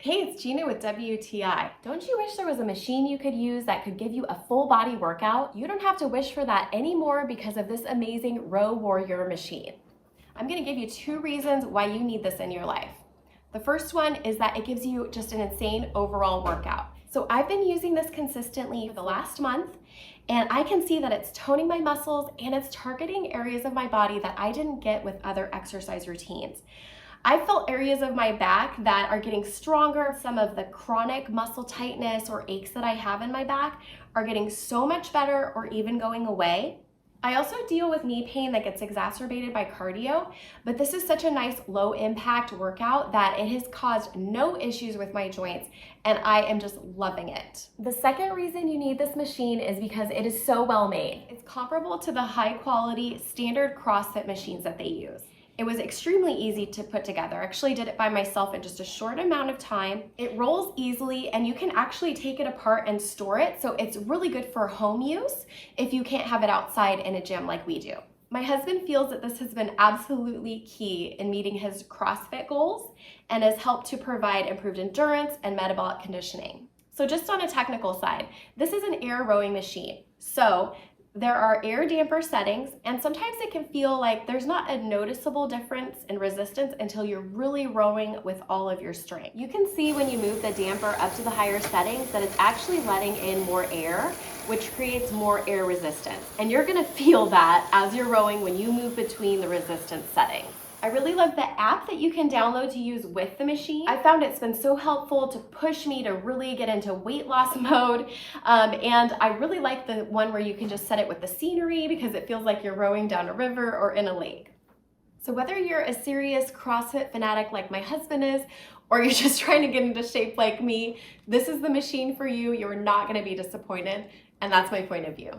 Hey, it's Gina with WTI. Don't you wish there was a machine you could use that could give you a full body workout? You don't have to wish for that anymore because of this amazing Row Warrior machine. I'm gonna give you 2 reasons why you need this in your life. The first one is that it gives you just an insane overall workout. So I've been using this consistently for the last month, and I can see that it's toning my muscles and it's targeting areas of my body that I didn't get with other exercise routines. I felt areas of my back that are getting stronger. Some of the chronic muscle tightness or aches that I have in my back are getting so much better or even going away. I also deal with knee pain that gets exacerbated by cardio, but this is such a nice low impact workout that it has caused no issues with my joints, and I am just loving it. The second reason you need this machine is because it is so well made. It's comparable to the high quality standard CrossFit machines that they use. It was extremely easy to put together. I actually did it by myself in just a short amount of time. It rolls easily and you can actually take it apart and store it, so it's really good for home use if you can't have it outside in a gym like we do. My husband feels that this has been absolutely key in meeting his CrossFit goals and has helped to provide improved endurance and metabolic conditioning. So just on a technical side, this is an air rowing machine. So there are air damper settings, and sometimes it can feel like there's not a noticeable difference in resistance until you're really rowing with all of your strength. You can see when you move the damper up to the higher settings that it's actually letting in more air, which creates more air resistance. And you're gonna feel that as you're rowing when you move between the resistance settings. I really love the app that you can download to use with the machine. I found it's been so helpful to push me to really get into weight loss mode. And I really like the one where you can just set it with the scenery because it feels like you're rowing down a river or in a lake. So whether you're a serious CrossFit fanatic like my husband is, or you're just trying to get into shape like me, this is the machine for you. You're not gonna be disappointed. And that's my point of view.